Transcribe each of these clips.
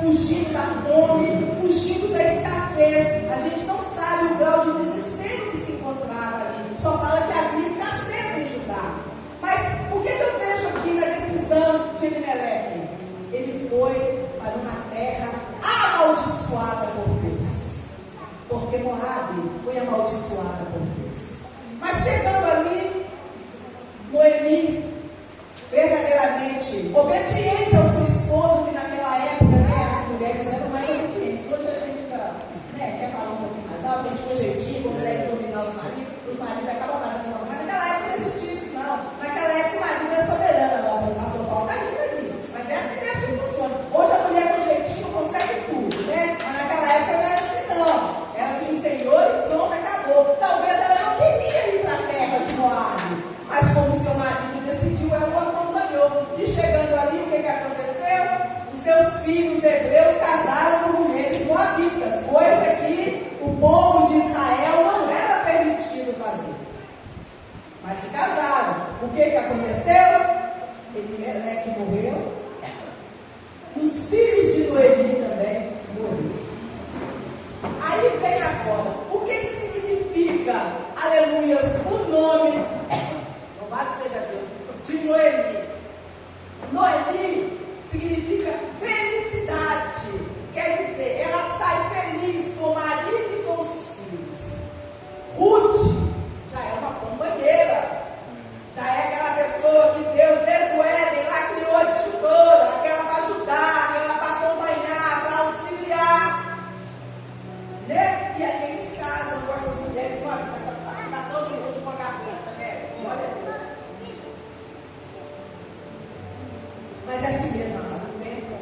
fugindo da fome, fugindo da escassez. A gente não sabe o grau de desespero que se encontrava ali. Só fala que havia escassez em Judá. Mas o que eu vejo aqui na decisão de Elimeleque? Ele foi para uma terra amaldiçoada por Deus. Porque Moabe foi amaldiçoada por Deus. Mas chegando ali, Noemi, verdadeiramente obediente ao seu esposo, que naquela época, né, as mulheres eram mais obedientes. Hoje a gente quer falar um pouquinho mais alto, a gente com jeitinho consegue dominar os maridos acabam fazendo uma coisa. Mas naquela época não existia isso, não. Naquela época o marido é soberano, o pastor Paulo está rindo aqui. Mas é assim mesmo que funciona. Hoje a mulher com jeitinho consegue tudo, né? Mas naquela época não era assim, não. Era assim, o Senhor e pronto, acabou. Talvez ela não queria ir para a terra de Moabe, mas como seu marido decidiu, ela o acompanhou. E chegando ali, o que aconteceu? Os seus filhos hebreus casaram com mulheres moabitas, coisa que o povo de Israel não era permitido fazer. Mas se casaram. O que aconteceu? Elimeleque morreu. E os filhos de Noemi também morreram. Aí vem agora, o que significa, aleluia, o nome, louvado seja Deus, de Noemi? Noemi significa felicidade, quer dizer, ela sai feliz com o marido e com os filhos. Ruth já é uma companheira, já é aquela pessoa que Deus desde o Éden lá criou a tutora, aquela para ajudar, aquela para acompanhar, para auxiliar, né? E aí eles casam com essas mulheres, olha, está todo mundo com a garganta, né? Olha. Mas é assim mesmo, amado. O tempo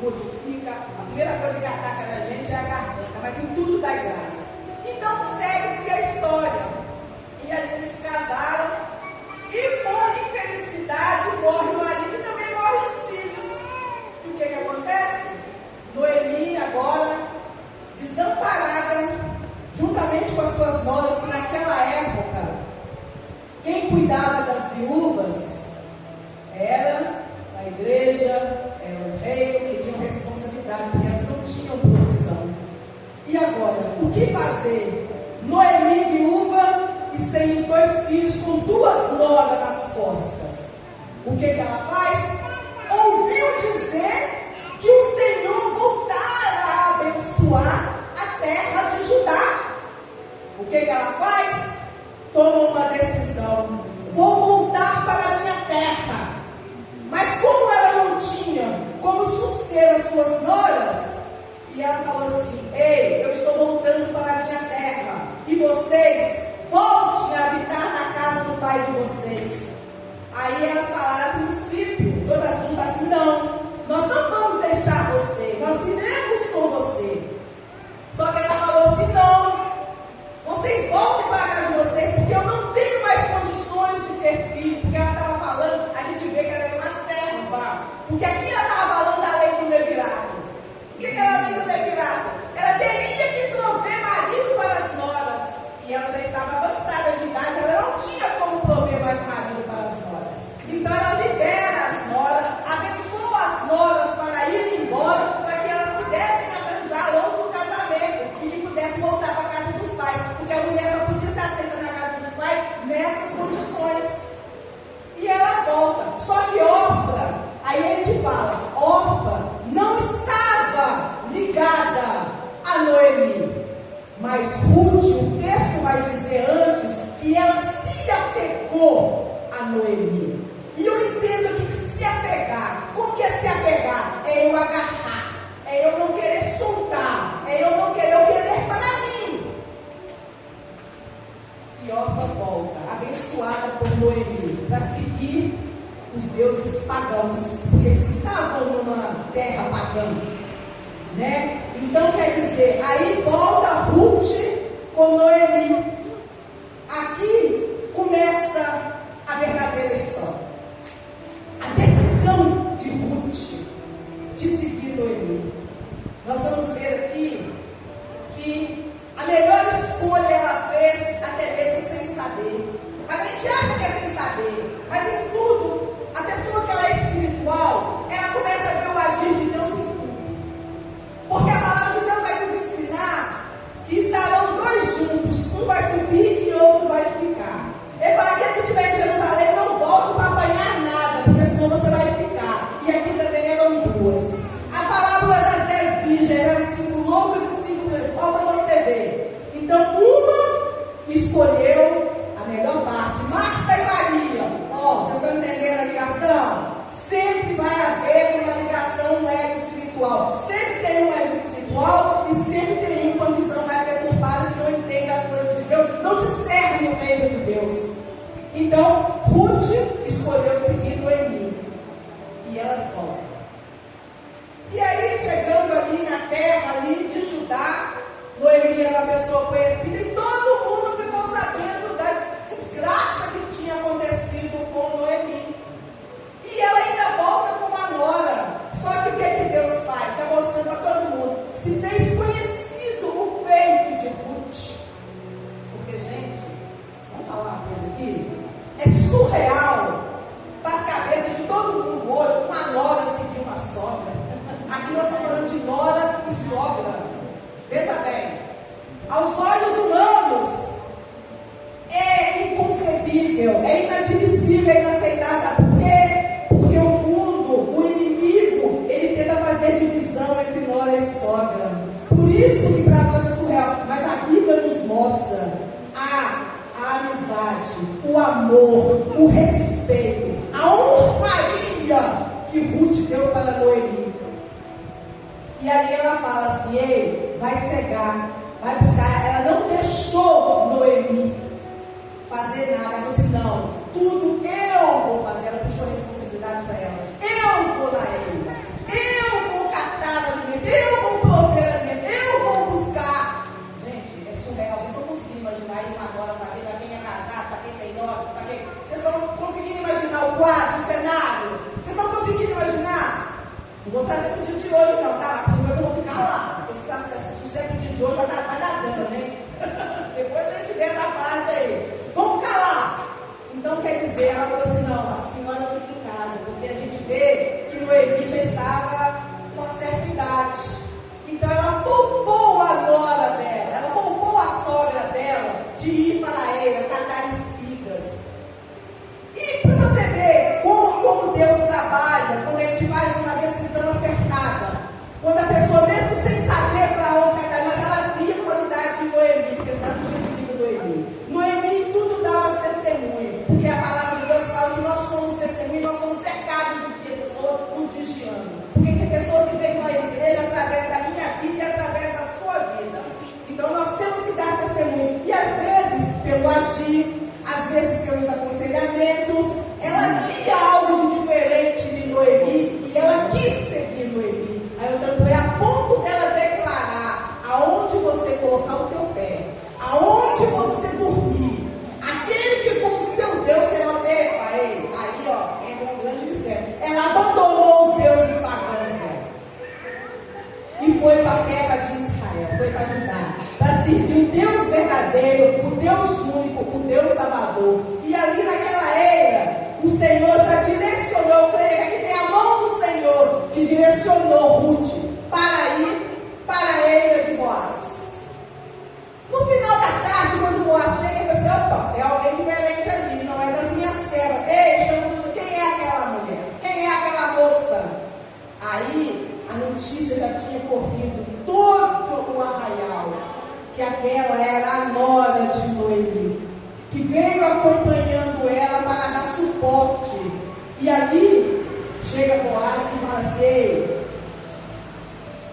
modifica. A primeira coisa que ataca na gente é a garganta, mas em tudo dá graças. Então segue-se a história. E ali eles casaram, e por infelicidade morre o marido e também morrem os filhos. E o que acontece? Noemi agora desamparada, juntamente com as suas noras, que naquela época, quem cuidava das viúvas era a igreja, era o reino, que tinha responsabilidade, porque elas não tinham provisão. E agora, o que fazer? Noemi, viúva, e sem os dois filhos, com duas noras nas costas. O que ela faz? Ouviu dizer que o Senhor voltara a abençoar a terra de Judá. O que ela faz? Toma uma decisão: vou voltar para a minha terra. Mas como ela não tinha como suster as suas noras, e ela falou assim: ei, eu estou voltando para a minha terra, e vocês voltem a habitar na casa do pai de vocês. Aí elas falaram a princípio, todas as duas falaram assim: não, nós não vamos deixar você, nós iremos com você. Só que ela falou assim: não, vocês voltem para a casa de vocês, porque eu não tenho mais condições de ter filho. Porque ela estava falando, a gente vê que ela era uma serva, porque aqui ela estava falando da lei do levirato. O que era a lei do levirato? Ela teria que prover marido para as noras, e ela já estava avançada de idade, ela não tinha como prover mais marido para as noras. Então ela libera as noras, abençoa as noras para ir embora, para que elas pudessem arranjar outro casamento e que pudessem voltar para a casa dos pais, porque a mulher só podia ser aceita na casa dos pais nessas condições. E ela volta. Só que Orfa, aí a gente fala, Orfa não estava ligada a Noemi, mas Ruth, o texto vai dizer antes que ela se apegou a Noemi. E eu entendo que se apegar, como que é se apegar? É eu agarrar, é eu não querer soltar, é eu não querer, eu querer para mim. E Orfa volta, abençoada por Noemi, para seguir os deuses pagãos, porque eles estavam numa terra pagã, né? Então quer dizer, aí volta Ruth com Noemi. Aqui começa a verdadeira história. A decisão de Ruth de seguir Noemi. Nós vamos ver aqui que a melhor escolha ela fez, até mesmo sem saber. Mas a gente acha que é sem saber, mas em tudo, a pessoa que ela é espiritual, ela começa a ver o agir de Deus em tudo. surreal para as cabeças de todo mundo hoje, uma nora seguir uma sogra. Aqui nós estamos falando de nora e sogra. Veja bem, aos olhos humanos é inconcebível, é inadmissível, é inaceitável. Sabe por quê? Porque o mundo, o inimigo, ele tenta fazer divisão entre nora e sogra. Por isso que para nós é surreal. Mas a Bíblia nos mostra a amizade, o amor, o respeito, a honraria que Ruth deu para Noemi. E ali ela fala assim: ei, vai cegar, vai buscar. Ela não deixou Noemi fazer nada. Ela disse: não, tudo eu vou fazer. Ela puxou a responsabilidade para ela. Eu vou dar ele, eu vou catar alimento, eu vou prover alimento, eu vou buscar. Gente, é surreal. Vocês estão conseguindo imaginar aí uma nora fazer para quem é casado, para quem tem nora, para quem... Vocês estão conseguindo imaginar o quadro, o cenário? Vocês estão conseguindo imaginar? Não vou trazer para o dia de hoje não, tá? Porque eu vou ficar lá. Se você é o dia de hoje, vai dar dano, né? Depois a gente vê essa parte aí. Vamos ficar lá. Então quer dizer, ela falou assim: não, a senhora fica em casa, porque a gente vê que Noemi já estava com uma certa idade. Então ela poupou a nora dela, ela poupou a sogra dela de ir para a eira, catar espigas. E para você ver como Deus trabalha, quando a gente faz uma decisão acertada, quando a pessoa, mesmo sem saber para onde vai cair, mas ela via a qualidade de Noemi, porque senão não tinha escrito Noemi. Noemi em tudo dava testemunho, porque a palavra de Deus fala que nós somos testemunhos, nós somos cercados de pessoas nos vigiando. Porque tem pessoas que vêm para a igreja através da minha vida e através da sua vida. Então nós temos que dar testemunho. E às vezes, pelo agir, às vezes pelos aconselhamentos, ela via algo de diferente de Noemi e ela quis seguir Noemi. Aí o tanto é a ponto dela declarar: aonde você colocar o teu pé, aonde você dormir, aquele que for o seu Deus será o teu. Aí ó, é um grande mistério. Ela abandonou os deuses pagãos dela e foi para a terra de Israel, foi para Judá, para servir o Deus verdadeiro, o Deus único, o Deus Salvador. E ali naquela eira, o Senhor já direcionou, eu creio que aqui tem a mão do Senhor que direcionou Ruth para ir para a eira de Boaz. No final da tarde, quando Boaz chega, ele fala assim: opa, tem alguém diferente ali, não é das minhas servas. Ei, chama, quem é aquela mulher? Quem é aquela moça? Aí a notícia já tinha corrido todo o arraial que aquela era a nora de Noemi, que veio acompanhando ela para dar suporte. E ali chega Boaz e fala assim: ei,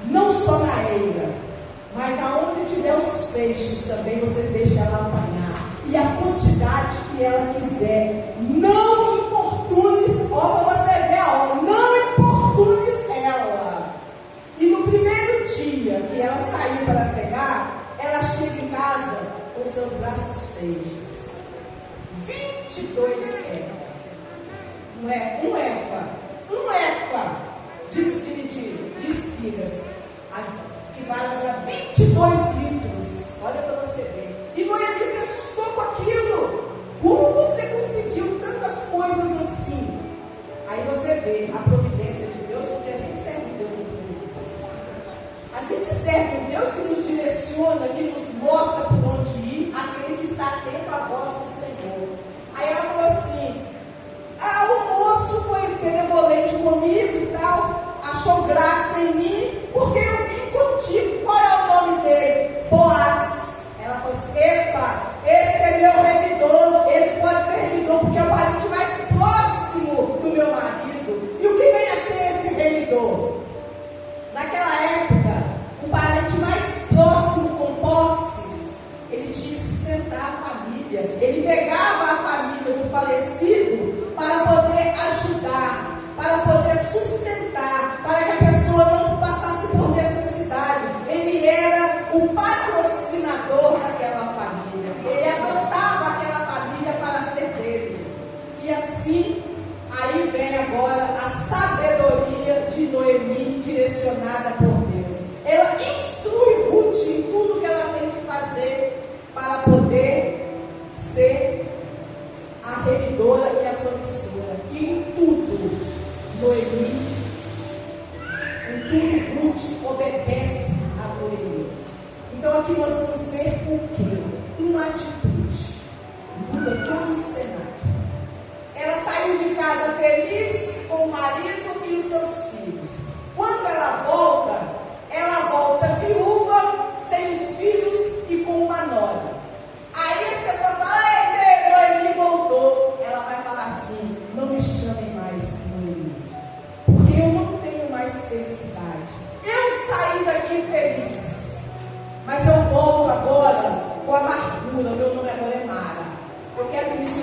não só na eira, mas aonde tiver os peixes também você deixa ela apanhar, e a quantidade que ela quiser. Não importunes, ó, para você ver a hora, não importunes ela. E no primeiro dia que ela saiu para cegar, ela chega em casa com seus braços cheios, 22 éfas, um éfa de espigas, que vale mais ou menos 22 litros. Olha para você ver. E Noemi se assustou com aquilo. Como você conseguiu tantas coisas assim? Aí você vê a providência de Deus, porque a gente serve um Deus de providência. A gente serve um Deus que nos direciona, que nos mostra por onde ir, aquele que está atento à voz do Senhor. Aí ela falou assim: o moço foi benevolente comigo e tal, achou graça em mim, porque eu vim contigo. Qual é o nome dele? Boaz. Ela falou assim: epa, esse é meu remidor, esse pode ser remidor, porque é o parente mais próximo do meu marido. E o que vem a ser esse remidor? Naquela época, o parente mais próximo com posses, ele tinha que sustentar a família. Ele pegava a família do falecido para poder ajudar, para poder sustentar, para que a pessoa não passasse por necessidade. Ele era o patrocinador daquela família. Ele adotava aquela família para ser dele. E assim, aí vem agora a sabedoria de Noemi, direcionada por Deus. Ela instrui Ruth em tudo que ela tem que fazer para poder ser a remidora e a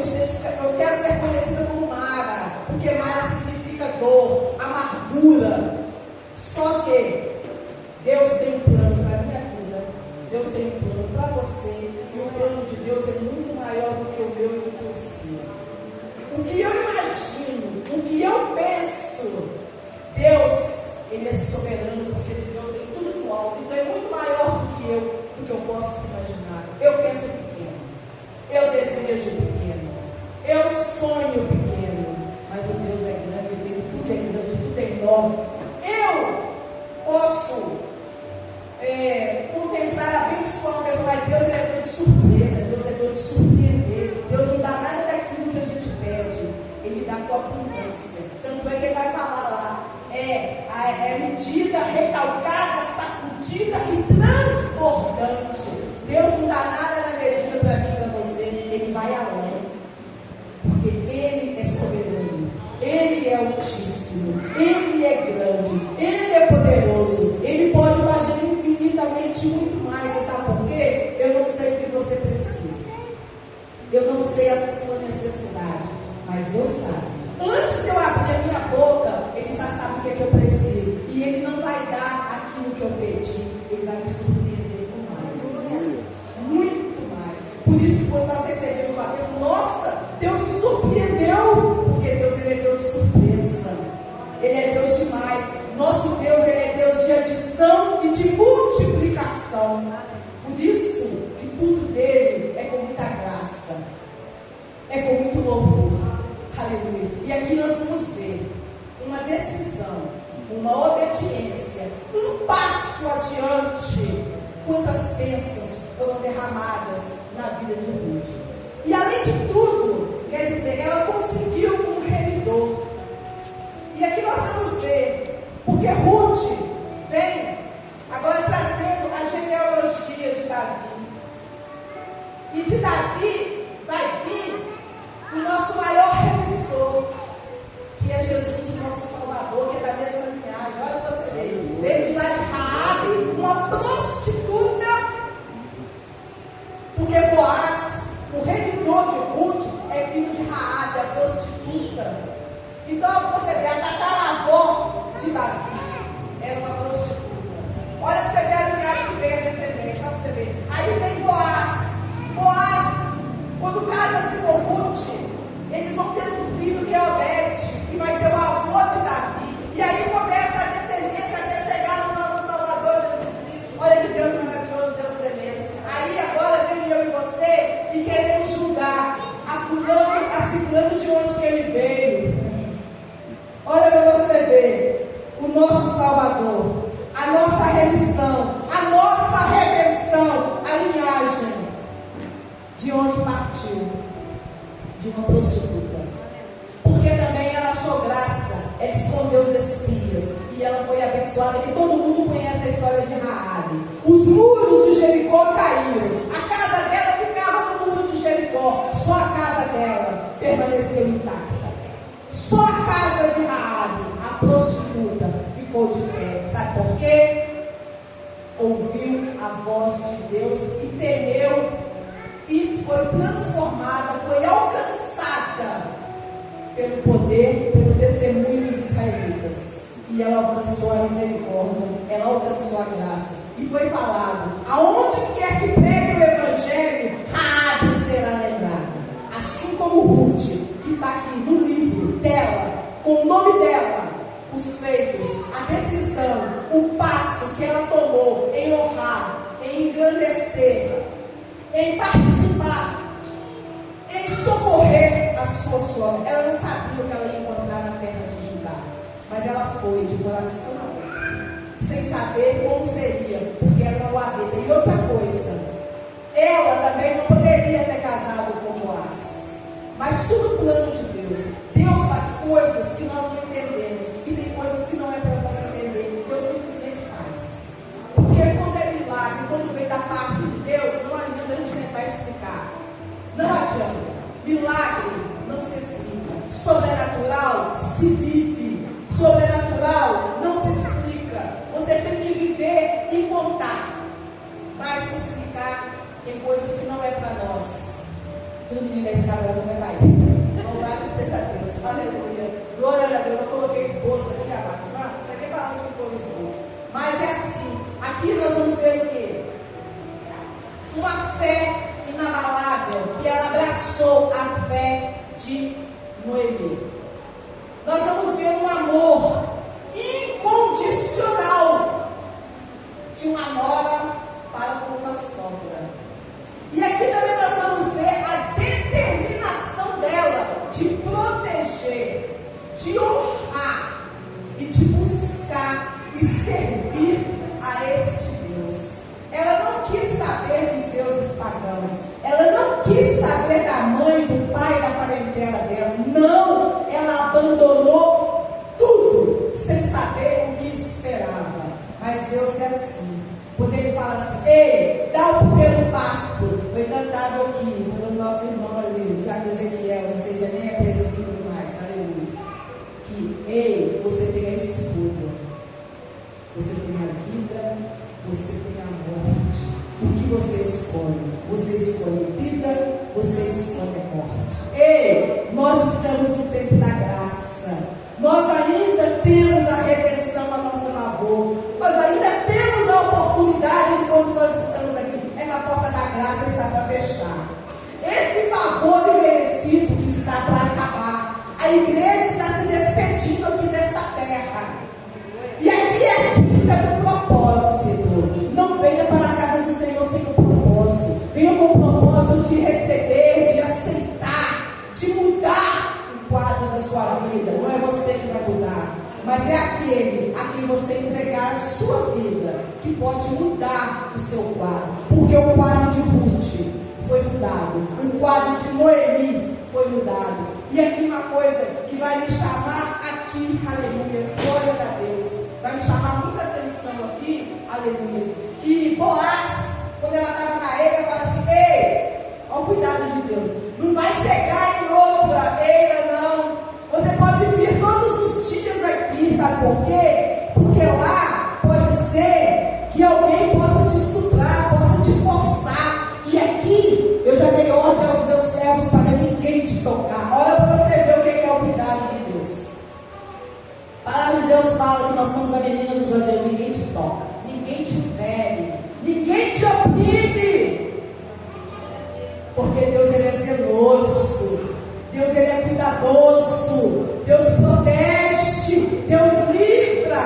triste, eu quero ser conhecida como Mara, porque Mara significa dor, amargura. Só que Deus tem um plano para a minha vida, Deus tem um plano para você, e o plano de Deus é muito maior do que o meu e do que o seu. O que eu imagino, o que eu penso, Deus, Ele é soberano, porque de Deus vem tudo do alto, então é muito maior do que eu posso imaginar. Eu penso pequeno, eu desejo pequeno, eu sonho pequeno, mas o Deus é grande, tudo é grande, tudo é enorme. Eu posso contemplar, abençoar uma pessoa, mas Deus é Deus de surpresa, Deus é Deus de surpreender. Deus não dá nada daquilo que a gente pede, Ele dá com abundância. Tanto é que Ele vai falar lá, medida, recalcada, sacudida e transbordante. Deus não dá nada na medida para mim e para você, Ele vai além, porque Ele é soberano, Ele é altíssimo, Ele é grande, Ele é poderoso, Ele pode fazer infinitamente muito mais. Você sabe por quê? Eu não sei o que você precisa, eu não sei a sua necessidade, mas Deus sabe. Antes de eu abrir a minha boca, Ele já sabe o que é que eu preciso, e Ele não vai dar aquilo que eu pedi, Ele vai me surpreender com mais, muito mais. Por isso, quando nós recebemos uma vez, nossa, Deus me surpreendeu, porque Deus, Ele é Deus de surpresa, Ele é Deus demais. Nosso Deus, Ele é Deus de adição e de multiplicação. Por isso que tudo dele é com muita graça, é com muito louvor. Aleluia. E aqui nós vamos ver uma decisão, uma obediência, um passo adiante. Quantas bênçãos foram derramadas na vida de Ruth. E além de tudo, quer dizer, ela conseguiu um remidor. E aqui nós vamos ver, porque Ruth vem agora trazendo a genealogia de Davi. E de Davi vai vir o nosso maior remissor, que é Jesus, o nosso Salvador, que é da mesma linhagem. Olha para você ver, veio de lá de Raabe, uma prostituta, porque Boaz, o remidor de Ruth, é filho de Raabe, a prostituta. Então você vê, a tataravó de Davi era uma prostituta. Olha para você ver a linhagem que veio a descendência, olha para você ver. Aí vem Boaz, quando casa-se com Ruth, eles vão ter um filho que é Obed, que vai ser o avô de Davi. E aí começa a descendência até chegar no nosso Salvador Jesus Cristo. Olha que Deus maravilhoso, Deus tremendo. Aí agora vem eu e você e queremos julgar a fulano, a ciclano de onde que ele veio. Olha para você ver o nosso Salvador, a nossa remissão, a nossa redenção, a linhagem de onde partiu, de uma prostituta. Porque também ela achou graça, ela escondeu os espias e ela foi abençoada, que todo mundo conhece a história de Raabe. Os muros de Jericó caíram, a casa dela ficava no muro de Jericó, só a casa dela permaneceu intacta. Só a casa de Raabe, a prostituta, ficou de pé. Sabe por quê? Ouviu a voz de Deus e temeu, e foi transformada, foi alcançada pelo poder, pelo testemunho dos israelitas. E ela alcançou a misericórdia, ela alcançou a graça. E foi falado, aonde quer que pregue o Evangelho, Raabe será lembrada. Assim como Ruth, que está aqui no livro dela, com o nome dela, os feitos, a decisão, o passo que ela tomou em honrar, em engrandecer, em participar, em socorrer a sua sogra. Ela não sabia o que ela ia encontrar na terra de Judá, mas ela foi de coração aberto, sem saber como seria, porque era uma guarda. E outra coisa, ela também não poderia ter casado com Boaz, mas tudo plano de Deus. Deus faz coisas que nós não entendemos, e tem coisas que não é para nós entender. Deus simplesmente faz, porque quando é milagre, quando vem da parte de Deus, não adianta a gente tentar explicar. Não adianta. Milagre não se explica. Sobrenatural se vive. Sobrenatural não se explica. Você tem que viver e contar. Mas se explicar tem coisas que não é para nós. Deixa Se o menino da escada, ela vai cair. Louvado seja Deus. Aleluia. Glória a Deus. Eu coloquei esboço aqui, amados. Não sei nem para onde ficou o esboço. Mas é assim. Aqui nós vamos ver o quê? Uma fé inabalável, que ela abraçou a fé de Noemi. Nós vamos ver um amor incondicional de uma nora para com uma sogra. E aqui também nós vamos ver a determinação dela de proteger, de honrar e de buscar e servir a este Deus. Ela não quis saber dos deuses pagãos. Ela não quis saber da mãe, do pai, da parentela dela. Não, ela abandonou tudo sem saber o que esperava. Mas Deus é assim. Quando Ele fala assim, ei, dá o primeiro passo. Foi cantado aqui pelo nosso irmão ali, Tiago Ezequiel, não seja nem é presbítero mais, aleluia. Que, ei, você tem a escolha. Você tem a vida, você tem a morte. O que você escolhe? Você escolhe vida, você escolhe a morte. Ei, nós estamos no tempo da graça. Nós ainda temos a redenção a nosso favor. Nós ainda temos a oportunidade enquanto nós estamos aqui. Essa porta da graça está para fechar. Esse favor imerecido que está para acabar. A igreja está se despedindo aqui desta terra. E aqui é a quinta do propósito. Não venha para a casa do Senhor sem o propósito. Venha com o propósito de receber, de aceitar, de mudar o quadro da sua vida. Não é você que vai mudar, mas é aquele a quem você entregar a sua vida que pode mudar o seu quadro. Porque o quadro de Ruth foi mudado, o quadro de Noemi foi mudado. E aqui uma coisa que vai me chamar aqui, aleluia, glórias a Deus, vai me chamar muita atenção aqui, aleluia, que Boaz, quando ela estava na eira, fala assim, ei, olha o cuidado de Deus, não vai cegar em outra eira não, você pode vir todos os dias aqui, sabe por quê? Porque lá pode ser que alguém possa te estuprar, possa te forçar, e aqui eu já dei ordem aos meus servos para ninguém te tocar. Olha para você ver o que é o cuidado de Deus. A palavra de Deus fala que nós somos a menina dos olhos, ninguém te toca, ninguém te fere, ninguém te oprime, porque Deus ele é zeloso, Deus ele é cuidadoso, Deus protege, Deus livra.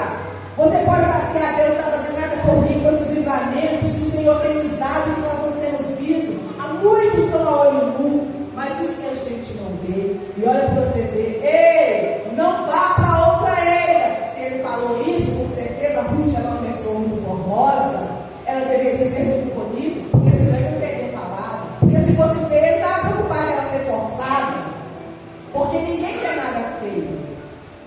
Você pode estar assim, Deus não está fazendo nada por mim, quantos livramentos que o Senhor tem nos dado que nós não temos visto. Há muitos estão a olho nu, mas isso que a gente não vê. E olha para você ver, ei, não vá para outra era. Se ele falou isso, com certeza, Ruth era uma pessoa muito formosa, ela deveria ser muito bonita, porque senão ele não teria falado. Porque se fosse feio, ele estava preocupado em ela ser forçada, porque ninguém quer nada feio.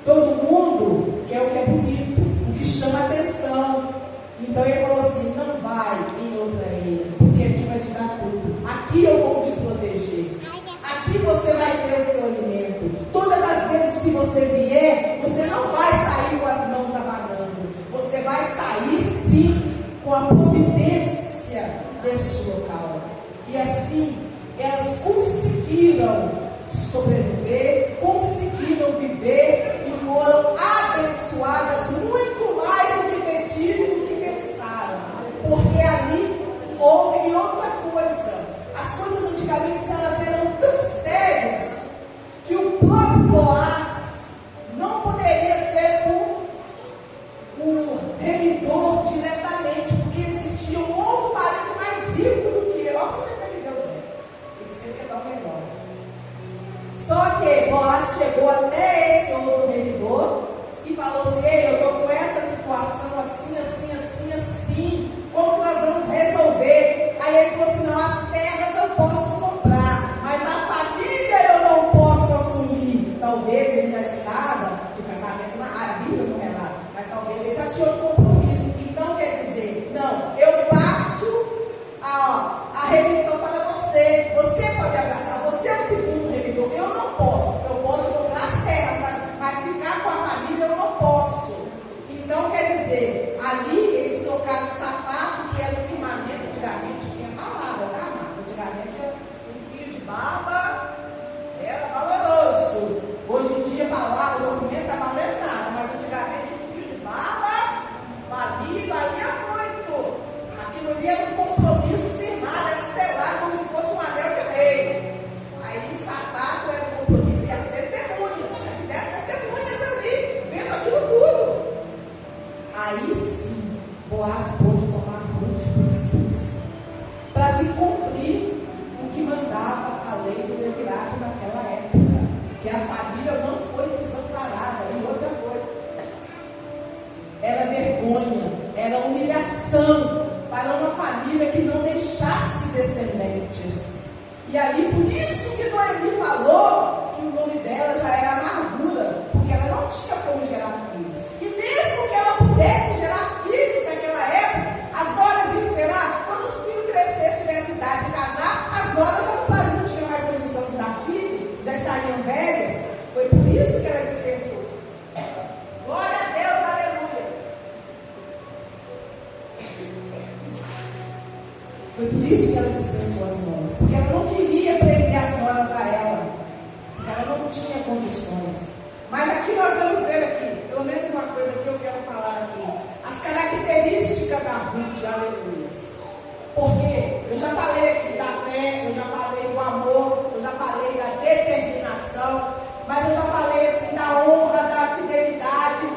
Todo mundo quer o que é bonito, o que chama atenção. Então ele falou assim, não vai em outra era, porque aqui vai te dar tudo. Aqui eu vou te proteger. Aqui você vai ter o seu alimento. Todas as vezes que você vier, você não vai sair com as mãos abanando. Você vai sair sim com a providência deste local. E assim, elas conseguiram sobreviver, conseguiram viver e foram abençoadas muito mais do que pediram e do que pensaram. Porque ali houve outra coisa. As coisas antigamente elas eram tão sérias que o próprio Boaz não poderia ser o remidor diretamente, porque existia um outro parente mais rico do que ele. Olha você ver que Deus é. Tem que ser que é o melhor. Só que Boaz chegou até esse outro remidor e falou assim, ei, eu estou com essa situação assim, assim, assim, assim, como que nós vamos resolver? Aí ele falou assim, não, as terras eu posso comprar, mas a família eu não posso assumir. Talvez ele já estava de casamento, a Bíblia não relata, mas talvez ele já tinha outro compromisso. Então quer dizer, não, eu passo a remissão para você, você pode abraçar, você é o segundo remidor, eu não posso comprar as terras, mas ficar com a família eu não posso. Então quer dizer, ali tinha condições. Mas aqui nós vamos ver aqui, pelo menos uma coisa que eu quero falar aqui, as características da Ruth, aleluias. Porque eu já falei aqui da fé, eu já falei do amor, eu já falei da determinação, mas eu já falei assim da honra, da fidelidade.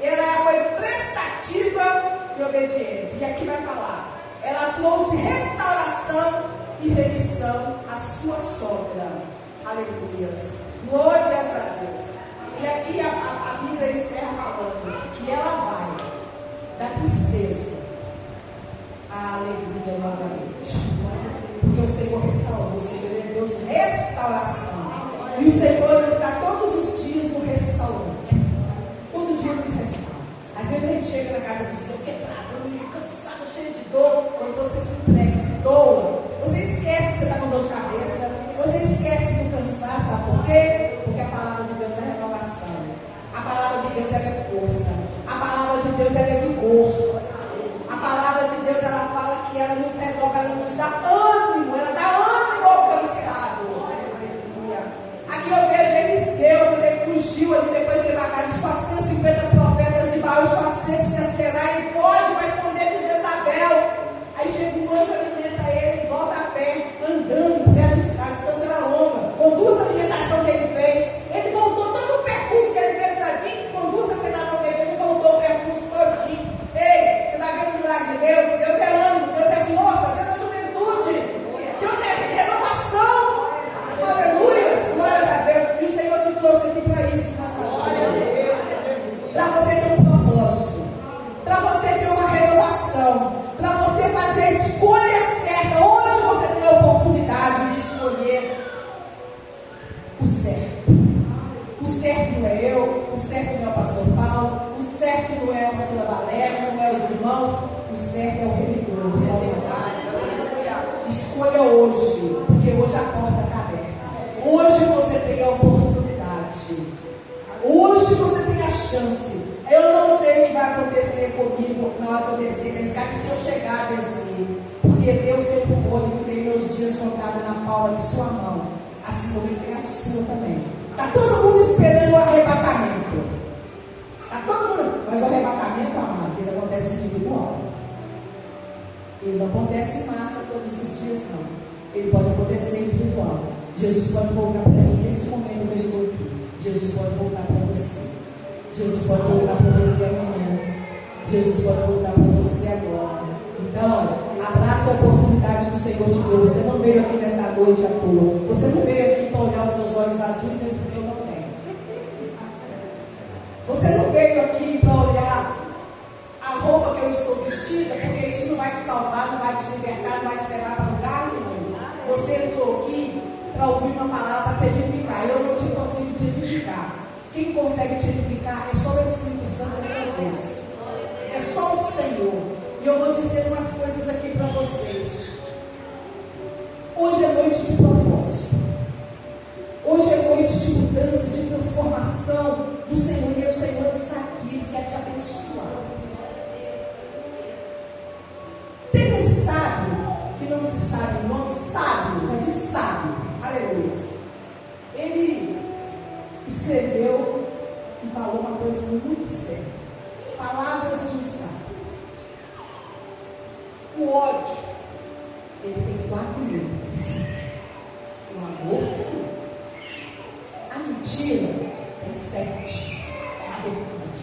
Ela foi prestativa e obediente. E aqui vai falar, ela trouxe restauração e remissão à sua sogra. Aleluias. Glórias a Deus. E aqui a Bíblia encerra falando que ela vai da tristeza à alegria novamente. Porque o Senhor restaurou, o Senhor é Deus de restauração. E o Senhor Ele está todos os dias no restaurante. Todo dia nos restaura. Às vezes a gente chega na casa do Senhor quebrado, cansado, cheio de dor. Quando você se entrega, se doa, você esquece que você está com dor de cabeça. Você esquece do cansaço. Sabe por quê? Porque a palavra de Deus é renovação. A palavra de Deus é força. A palavra de Deus é vigor. A palavra de Deus, ela fala que ela nos renova, ela nos dá ânimo. Ela dá ânimo ao cansado. Aqui eu vejo Eliseu, quando ele fugiu ali depois de ter matado os 450 profetas de Baal, os 400 de Aserá, ele foge para esconder de Jezabel. Aí chega um anjo, alimenta ele, ele volta a pé, andando, porque a distância era longa. Com duas alimentações que ele fez, ele voltou todo o percurso que ele fez daqui, com duas alimentações que ele fez, ele voltou o percurso todinho. Ei, você está vendo o milagre de Deus? Deus é ânimo, Deus é força, Deus é juventude, Deus é renovação. Aleluia, glórias a Deus. E o Senhor te trouxe aqui para isso, para você ter um propósito, para você ter uma renovação, para você fazer a escolha certa. Hoje você tem a oportunidade de escolher o certo. O certo não é eu, o certo não é o pastor Paulo, o certo não é a pastora Valéria, não é os irmãos, o certo é o remidor, o Salvador. Escolha hoje, porque hoje a porta está aberta. Hoje você tem a oportunidade. Hoje você tem a chance. Eu não sei o que vai acontecer comigo na hora que eu descer, mas cara, se eu chegar a descer, porque Deus tem o fôlego, tem meus dias contados na palma de sua mão, assim como Ele tem a sua também. Está todo mundo esperando o arrebatamento. Está todo mundo. Mas o arrebatamento, amado, ele acontece individual. Ele não acontece em massa todos os dias, não. Ele pode acontecer individual. Jesus pode voltar para mim neste momento que eu estou aqui. Jesus pode voltar para você. Jesus pode voltar para você amanhã. Jesus pode voltar para você agora. Então, abraça a oportunidade que o Senhor te deu. Você não veio aqui nesta noite à toa. Você não veio aqui para olhar os meus olhos azuis, mesmo porque eu não tenho. Você não veio aqui para olhar a roupa que eu estou vestida, porque isso não vai te salvar, não vai te libertar, não vai te levar para lugar nenhum. Você entrou aqui para ouvir uma palavra para te edificar. Eu não te consigo te edificar. Quem consegue te edificar é só o Espírito Santo, é só Deus. É só o Senhor. E eu vou dizer umas coisas aqui para vocês. Hoje é noite de propósito. Hoje é noite de mudança, de transformação do Senhor. E o Senhor está aqui, Ele quer te abençoar. Teve um sábio, que não se sabe o nome, sábio, já diz sábio, aleluia. Ele escreveu e falou uma coisa muito séria. Palavras de um sábio. O ódio, ele tem 4 letras. O amor, a mentira tem 7. A verdade.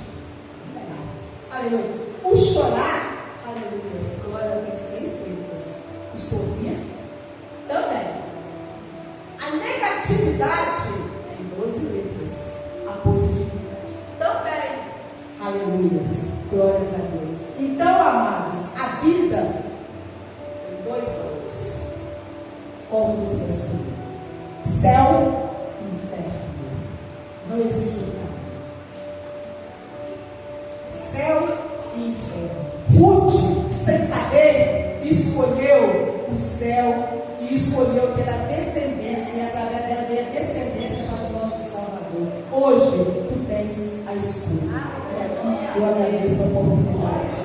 Aleluia. O chorar, aleluia, glória, tem 6 letras. O sorrir também. A negatividade tem 12 letras. A positividade também. Aleluia. Glórias a Deus. Então, amados, a vida tem 2 lados. Qual você vai escolher? Céu e inferno. Não existe outro caminho. Céu e inferno. Ruth, sem saber, escolheu o céu e escolheu pela descendência, e através dela veio a descendência para o nosso Salvador. Hoje, tu tens a escolha. E aqui eu agradeço a oportunidade.